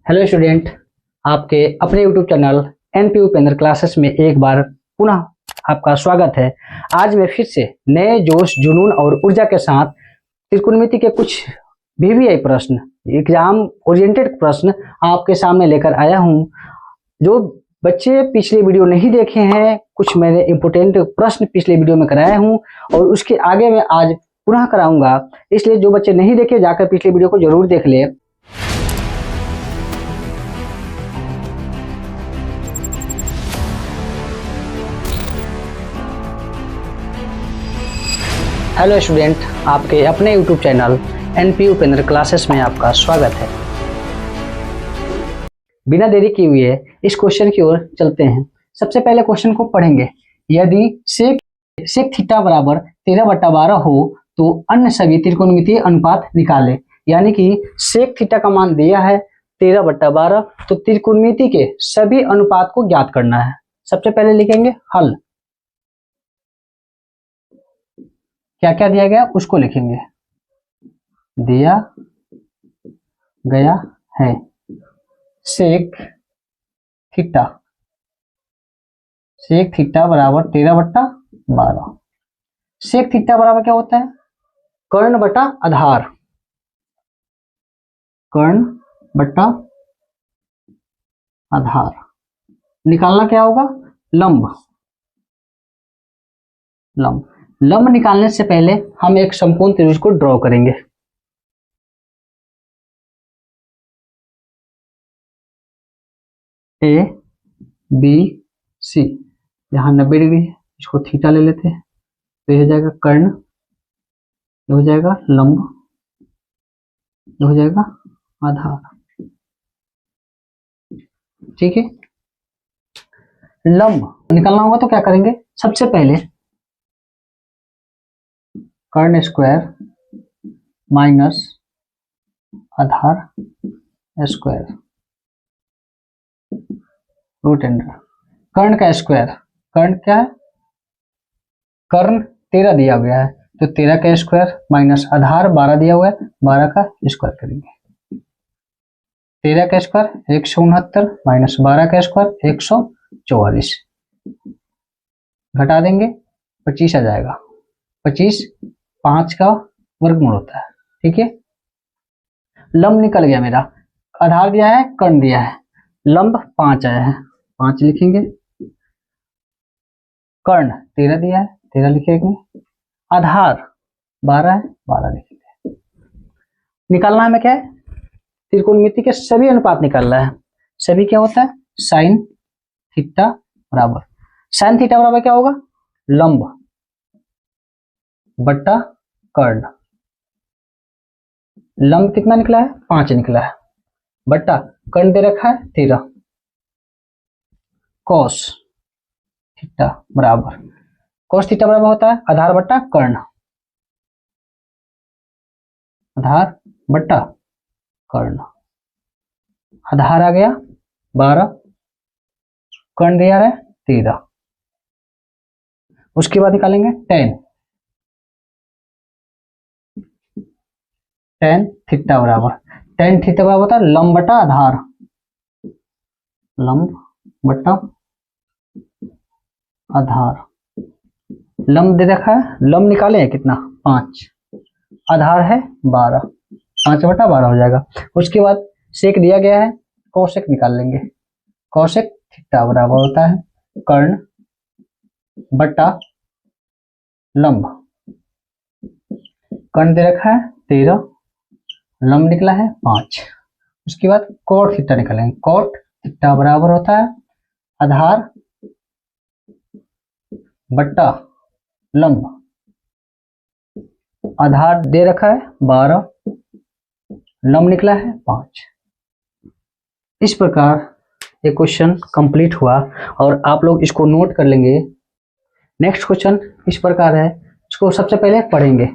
Hello student, आपके अपने YouTube channel NP Upendra classes में एक बार पुनः आपका स्वागत है। आज मैं फिर से नए जोश, जुनून और ऊर्जा के साथ त्रिकोणमिति के कुछ VVI प्रश्न, एग्जाम ओरिएंटेड प्रश्न आपके सामने लेकर आया हूं। जो बच्चे पिछले वीडियो नहीं देखे हैं, कुछ मैंने इंपोर्टेंट प्रश्न पिछले वीडियो में कराया हूं और उसके आगे मैं आज पुनः कराऊंगा। इसलिए जो बच्चे नहीं देखे, जाकर पिछले वीडियो को जरूर देख ले। हेलो स्टूडेंट, आपके अपने YouTube channel NP Upendra classes में आपका स्वागत है। बिना देरी किए हुए इस क्वेश्चन की ओर चलते हैं। सबसे पहले क्वेश्चन को पढ़ेंगे। यदि सेक थीटा बराबर 13/12 हो तो अन्य सभी त्रिकोणमितीय अनुपात निकालें। यानी कि सेक थीटा का मान दिया है 13/12, तो त्रिकोणमिति के सभी अनुपात को ज्ञात करना है। सबसे पहले लिखेंगे हल। क्या क्या दिया गया उसको लिखेंगे। दिया गया है सेक थीटा बराबर 13/12। सेक थीटा बराबर क्या होता है? कर्ण बटा आधार। कर्ण बटा आधार। निकालना क्या होगा? लंब। लंब निकालने से पहले हम एक समकोण त्रिभुज को ड्रॉ करेंगे। ए बी सी, यहाँ 90 डिग्री है, इसको थीटा ले लेते हैं। तो ये हो जाएगा कर्ण, ये हो जाएगा लंब, ये हो जाएगा आधार। ठीक है। लंब निकालना होगा तो क्या करेंगे? सबसे पहले कर्ण स्क्वायर माइनस आधार स्क्वायर रूट अंडर कर्ण का स्क्वायर। कर्ण क्या है? कर्ण 13 दिया गया है, तो 13 का स्क्वायर माइनस आधार 12 दिया हुआ है, 12 का स्क्वायर करेंगे। 13 का स्क्वायर 169 माइनस 12 का स्क्वायर 144। घटा देंगे 25 आ जाएगा। 25 5 का वर्गमूल होता है। ठीक है। लंब निकल गया मेरा। आधार दिया है, कर्ण दिया है, लंब 5 आया है, 5 लिखेंगे। कर्ण 13 दिया है, 13 लिखेंगे। आधार 12 है, 12 लिखेंगे। निकालना हमें क्या है? त्रिकोणमिति के सभी अनुपात निकालना है। सभी क्या होता है? साइन थीटा बराबर। साइन थीटा बराबर क्या होगा? लंब बट्टा कर्ण। लंब कितना निकला है? 5 निकला है, बट्टा कर्ण दे रखा है 13। कॉस थीटा बराबर, कॉस थीटा बराबर होता है आधार बट्टा कर्ण। आधार बट्टा कर्ण। आधार आ गया 12, कर्ण दिया है 13। उसके बाद निकालेंगे टेन थीटा बराबर। टेन थीटा बराबर होता है लंब बटा आधार। लंब बटा आधार। लंब दे रखा है, लंब निकाले हैं कितना? 5। आधार है 12, 5/12 हो जाएगा। उसके बाद सेक दिया गया है, कोसेक निकाल लेंगे। कोसेक थीटा बराबर होता है कर्ण बटा लंब। कर्ण दे रखा है 13, लंब निकला है 5। उसके बाद कोट थीटा निकालेंगे। कोट थीटा बराबर होता है आधार बट्टा लंब। आधार दे रखा है 12, लंब निकला है 5। इस प्रकार ये क्वेश्चन कंप्लीट हुआ और आप लोग इसको नोट कर लेंगे। नेक्स्ट क्वेश्चन इस प्रकार है, इसको सबसे पहले पढ़ेंगे।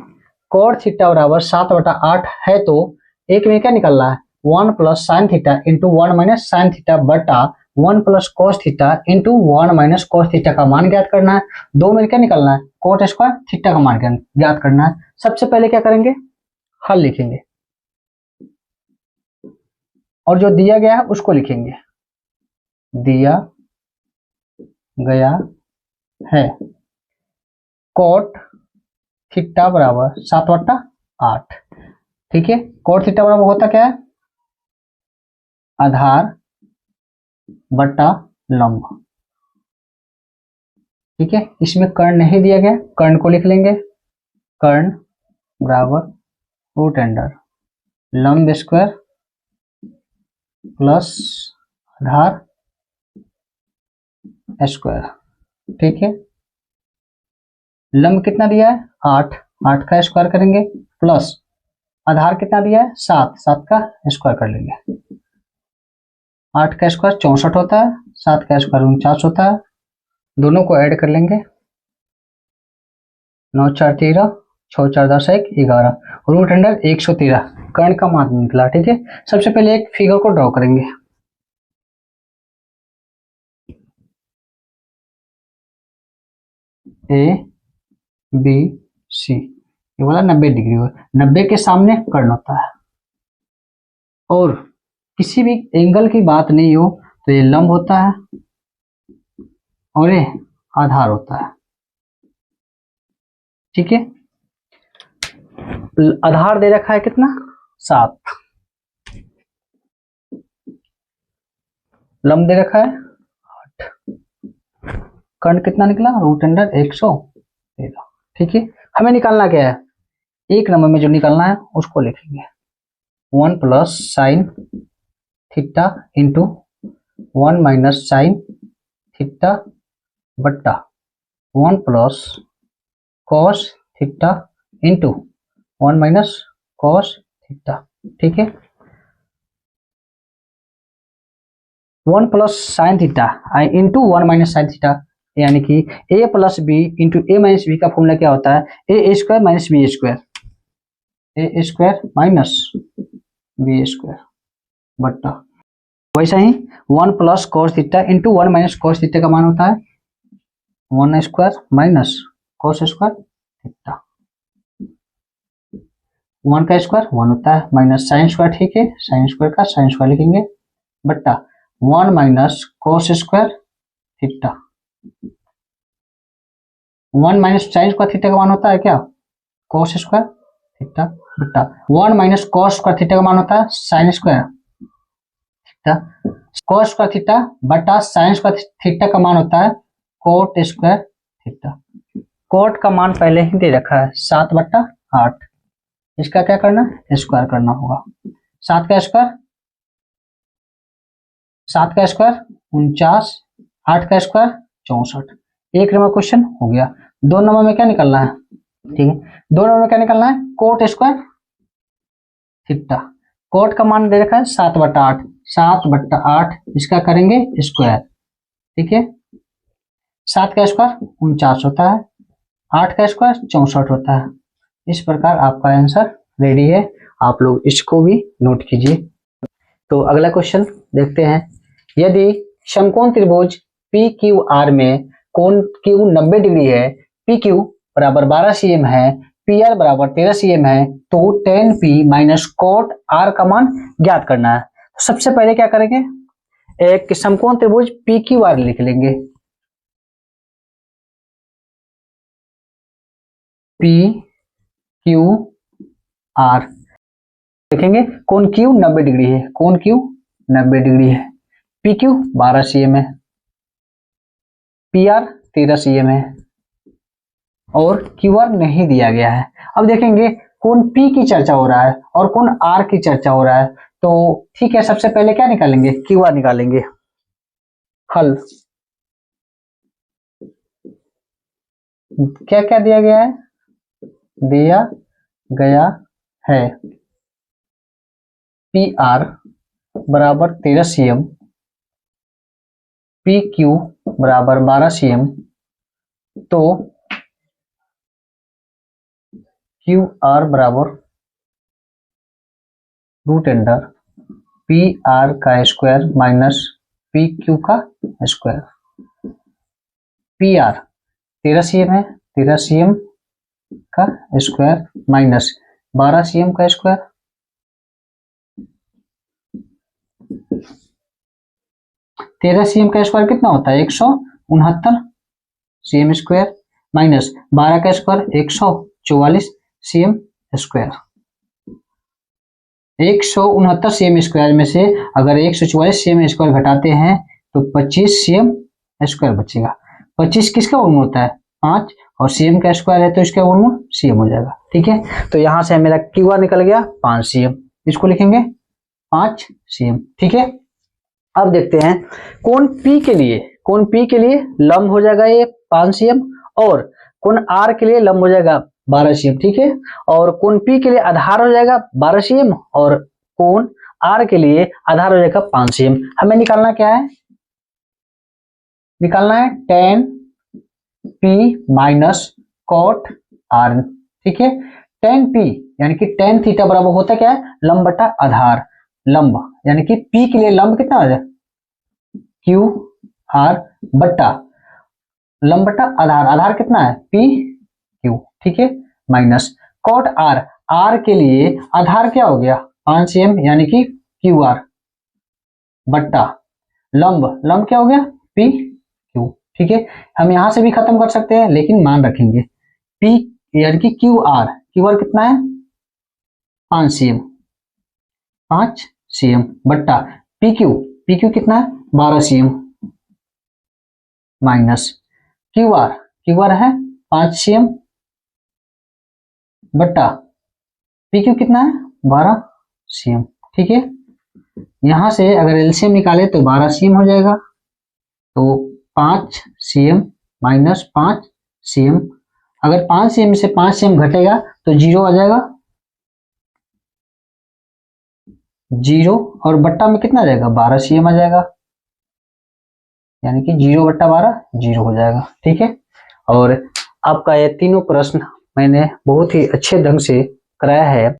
कॉट थीटा बराबर 7/8 है तो एक में क्या निकलना है? 1 plus sine theta into 1 minus sine theta बटा 1 plus cos theta into 1 minus cos theta का मान ज्ञात करना है। 2 में क्या निकलना है? कॉट स्क्वायर थीटा का मान ज्ञात करना है। सबसे पहले क्या करेंगे? हल लिखेंगे। और जो दिया गया है उसको लिखेंगे, दिया गया है कोट थीटा बराबर 7/8। ठीक है, कोट थीटा बराबर होता क्या है, आधार बटा लंब। ठीक है, इसमें कर्ण नहीं दिया गया, कर्ण को लिख लेंगे, कर्ण बराबर रूट अंडर लंब स्क्वायर प्लस आधार स्क्वायर। ठीक है, लंब कितना दिया है 8, 8 का स्क्वायर करेंगे प्लस आधार कितना दिया है 7, 7 का स्क्वायर कर लेंगे। 8 का स्क्वायर 64 होता है, 7 का स्क्वायर 49 होता है, दोनों को ऐड कर लेंगे, 9 4 13, 6 4 10 1 11, रूट अंडर 113 कर्ण का मान निकला। ठीक है, सबसे पहले एक फिगर को ड्रॉ करेंगे, ए बी सी, ये वाला 90 डिग्री हो, 90 के सामने कर्ण होता है, और किसी भी एंगल की बात नहीं हो तो ये लंब होता है और ये आधार होता है। ठीक है, आधार दे रखा है कितना 7, लंब दे रखा है 8, कर्ण कितना निकला रूट अंडर 113। ठीक है, हमें निकालना क्या है, एक नंबर में जो निकालना है उसको लिखेंगे, 1 plus sine theta into 1 minus sine theta बट्टा 1 plus cos theta into 1 minus cos theta. ठीक है, 1 plus sine theta into 1 minus sine theta, यानी कि a plus b into a minus b का फॉर्मूला क्या होता है, a square minus b square, a square minus b square बट्टा, वैसा ही 1 plus cos theta into 1 minus cos theta का मान होता है 1 square minus cos square theta, 1 का स्क्वायर 1 होता है माइनस साइन स्क्वायर। ठीक है, साइन स्क्वायर का साइन स्क्वायर लिखेंगे बट्टा 1 minus cos square theta, 1 minus sine square theta का मान होता है क्या कॉस स्क्वायर थीटा बट्टा 1 माइनस कॉस स्क्वायर थीटा का मान होता है sine square theta, cos square theta बटा साइन स्क्वायर थीटा का मान होता है कोट स्क्वायर थीटा। कोट का मान पहले ही दे रखा है 7/8, इसका क्या करना है स्क्वायर करना होगा, 7 का स्क्वायर 49, 8 का स्क्वायर 64। एक नंबर क्वेश्चन हो गया। 2 नंबर में क्या निकलना है, ठीक है, 2 नंबर में क्या निकलना है कोट स्क्वायर थीटा, कोट का मान दे रखा है 7/8, 7/8 इसका करेंगे स्क्वायर। ठीक है, 7 का स्क्वायर 49 होता है, 8 का स्क्वायर 64 होता है। इस प्रकार आपका आंसर रेडी है, आप लोग इसको भी नोट कीजिए। तो अगला क्वेश्चन देखते हैं, यदि समकोण त्रिभुज पी क्यू आर में कोण क्यू 90 डिग्री है, पी क्यू बराबर 12 cm है, पी आर बराबर 13 cm है, तो tan p minus cot R का मान ज्ञात करना है। तो सबसे पहले क्या करेंगे, एक समकोण त्रिभुज पी क्यू आर लिख लेंगे, पी क्यू आर देखेंगे, कोण क्यू 90 डिग्री है, कोण क्यू 90 डिग्री है, पी क्यू 12 cm है, पी आर 13 cm है और क्यू आर नहीं दिया गया है। अब देखेंगे कोण पी की चर्चा हो रहा है और कोण आर की चर्चा हो रहा है, तो ठीक है सबसे पहले क्या निकालेंगे क्यू आर निकालेंगे। हल क्या क्या दिया गया है, दिया गया है पी आर बराबर 13 cm, पी क्यू बराबर 12 cm, तो क्यू आर बराबर रूट अंडर पी आर का स्क्वायर माइनस पी क्यू का स्क्वायर, पी आर 13 cm है, 13 cm का स्क्वायर माइनस 12 cm का स्क्वायर, 13 सीएम का स्क्वायर कितना होता है 169 सीएम स्क्वायर माइनस 12 का square 144 CM square. 169 CM square में से अगर 144 सीएम स्क्वायर घटाते हैं तो 25 सीएम स्क्वायर बचेगा। 25 किसका वर्गमूल होता है 5 और सीएम का स्क्वायर है तो इसका वर्गमूल सीएम हो जाएगा। ठीक है, तो यहां से मेरा क्यू आर निकल गया 5 सीएम, इसको लिखेंगे 5 सीएम। ठीक है, अब देखते हैं कोण P के लिए लंब हो जाएगा ये 5 सीएम और कोण R के लिए लंब हो जाएगा 12 सीएम। ठीक है, और कोण P के लिए आधार हो जाएगा 12 सीएम और कोण R के लिए आधार हो जाएगा 5 सीएम। हमें निकालना क्या है, निकालना है tan P minus cot R। ठीक है, tan P यानी कि tan थीटा बराबर होता क्या है लंब बटा आधार। लंब यानी कि P के लिए लंब कितना हो जाए क्यू आर बट्टा लंब बटा आधार, आधार कितना है P Q। ठीक है, माइनस cot R, R के लिए आधार क्या हो गया 5 सीएम यानी कि क्यू आर बट्टा लंब क्या हो गया P Q। ठीक है, हम यहां से भी खत्म कर सकते हैं लेकिन मान रखेंगे P यानी कि क्यू आर कितना है 5 सीएम बट्टा पी क्यू कितना है 12 सीएम माइनस क्यू आर है 5 सीएम बट्टा पी क्यू कितना है 12 सीएम। ठीक है, यहां से अगर एलसीएम निकाले तो 12 सीएम हो जाएगा, तो 5 सीएम माइनस 5 सीएम, अगर 5 सीएम से 5 सीएम घटेगा तो 0 आ जाएगा, 0 और बट्टा में कितना आ जाएगा 12 सीएम आ जाएगा, यानी कि 0 बट्टा 12 0 हो जाएगा। ठीक है, और आपका ये तीनों प्रश्न मैंने बहुत ही अच्छे ढंग से कराया है।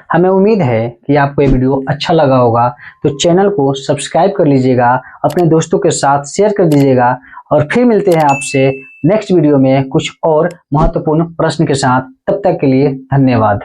हमें उम्मीद है कि आपको ये वीडियो अच्छा लगा होगा, तो चैनल को सब्सक्राइब कर लीजिएगा, अपने दोस्तों के साथ शेयर कर दीजिएगा और फिर मिलते हैं आपसे नेक्स्ट वीडियो में कुछ और महत्वपूर्ण प्रश्न के साथ। तब तक के लिए धन्यवाद।